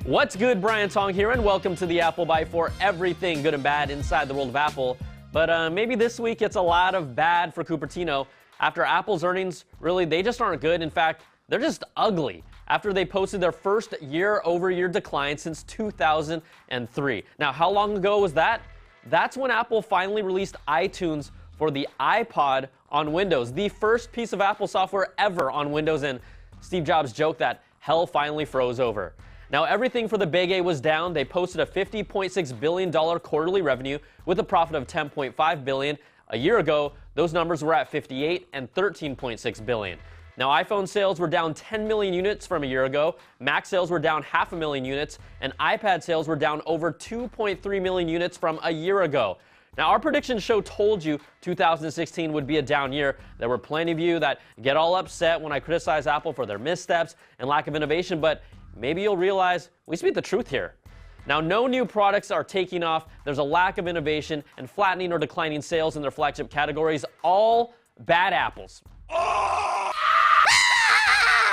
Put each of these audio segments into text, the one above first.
What's good? Brian Tong here, and welcome to the Apple Byte for everything good and bad inside the world of Apple. But maybe this week it's a lot of bad for Cupertino. After Apple's earnings, really, they just aren't good. In fact, they're just ugly after they posted their first year-over-year decline since 2003. Now, how long ago was that? That's when Apple finally released iTunes for the iPod on Windows, the first piece of Apple software ever on Windows, and Steve Jobs joked that hell finally froze over. Now, everything for the Big A was down. They posted a $50.6 billion quarterly revenue with a profit of $10.5 billion. A year ago, those numbers were at $58 and $13.6 billion. Now, iPhone sales were down 10 million units from a year ago. Mac sales were down 500,000 units, and iPad sales were down over 2.3 million units from a year ago. Now, our prediction show told you 2016 would be a down year. There were plenty of you that get all upset when I criticize Apple for their missteps and lack of innovation, but maybe you'll realize we speak the truth here. Now, no new products are taking off. There's a lack of innovation and flattening or declining sales in their flagship categories. All bad apples.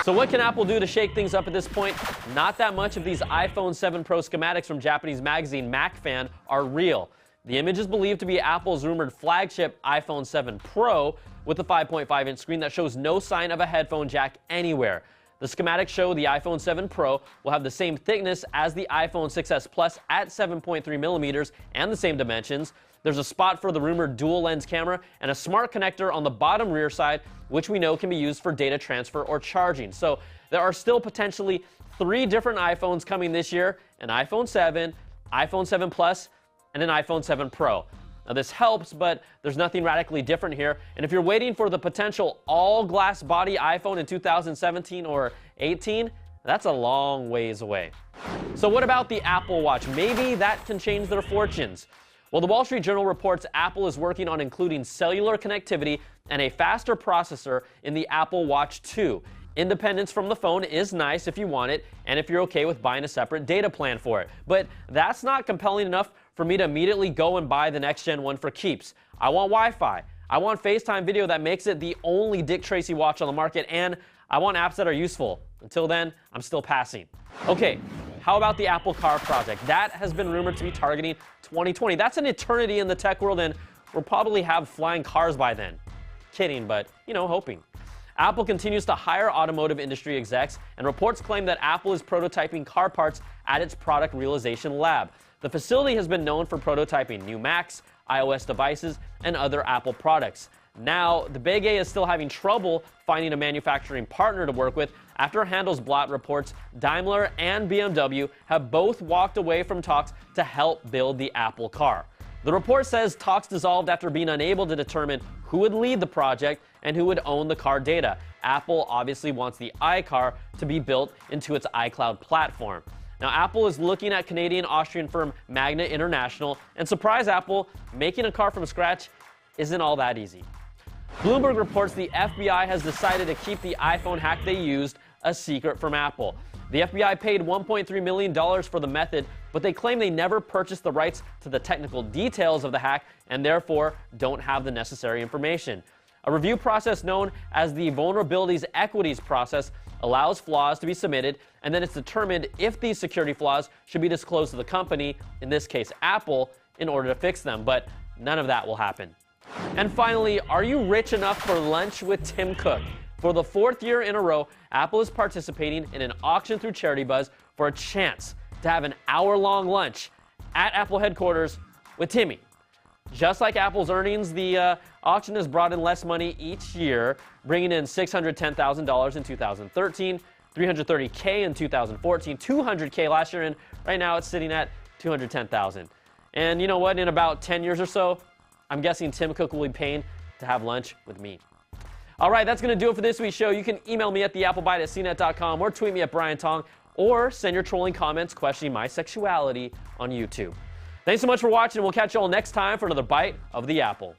So what can Apple do to shake things up at this point? Not that much of these iPhone 7 Pro schematics from Japanese magazine MacFan are real. The image is believed to be Apple's rumored flagship iPhone 7 Pro with a 5.5-inch screen that shows no sign of a headphone jack anywhere. The schematics show the iPhone 7 Pro will have the same thickness as the iPhone 6s Plus at 7.3 millimeters and the same dimensions. There's a spot for the rumored dual lens camera and a smart connector on the bottom rear side, which we know can be used for data transfer or charging. So there are still potentially 3 different iPhones coming this year: an iPhone 7, iPhone 7 Plus, and an iPhone 7 Pro. Now, this helps, but there's nothing radically different here. And if you're waiting for the potential all-glass body iPhone in 2017 or 18, that's a long ways away. So what about the Apple Watch? Maybe that can change their fortunes. Well, the Wall Street Journal reports Apple is working on including cellular connectivity and a faster processor in the Apple Watch 2. Independence from the phone is nice if you want it, and if you're okay with buying a separate data plan for it. But that's not compelling enough for me to immediately go and buy the next gen one for keeps. I want Wi-Fi. I want FaceTime video that makes it the only Dick Tracy watch on the market, and I want apps that are useful. Until then, I'm still passing. Okay, how about the Apple Car project? That has been rumored to be targeting 2020. That's an eternity in the tech world, and we'll probably have flying cars by then. Kidding, but, hoping. Apple continues to hire automotive industry execs, and reports claim that Apple is prototyping car parts at its product realization lab. The facility has been known for prototyping new Macs, iOS devices, and other Apple products. Now, the Big A is still having trouble finding a manufacturing partner to work with after Handelsblatt reports Daimler and BMW have both walked away from talks to help build the Apple car. The report says talks dissolved after being unable to determine who would lead the project and who would own the car data. Apple obviously wants the iCar to be built into its iCloud platform. Now, Apple is looking at Canadian-Austrian firm Magna International, and surprise Apple, making a car from scratch isn't all that easy. Bloomberg reports the FBI has decided to keep the iPhone hack they used a secret from Apple. The FBI paid $1.3 million for the method, but they claim they never purchased the rights to the technical details of the hack and therefore don't have the necessary information. A review process known as the Vulnerabilities Equities process allows flaws to be submitted, and then it's determined if these security flaws should be disclosed to the company, in this case Apple, in order to fix them, but none of that will happen. And finally, are you rich enough for lunch with Tim Cook? For the 4th year in a row, Apple is participating in an auction through CharityBuzz for a chance to have an hour-long lunch at Apple headquarters with Timmy. Just like Apple's earnings, the auction has brought in less money each year, bringing in $610,000 in 2013, $330K in 2014, $200K last year, and right now it's sitting at $210,000. And you know what? In about 10 years or so, I'm guessing Tim Cook will be paying to have lunch with me. All right, that's going to do it for this week's show. You can email me at theapplebyte@cnet.com or tweet me at Brian Tong, or send your trolling comments questioning my sexuality on YouTube. Thanks so much for watching. We'll catch you all next time for another Bite of the Apple.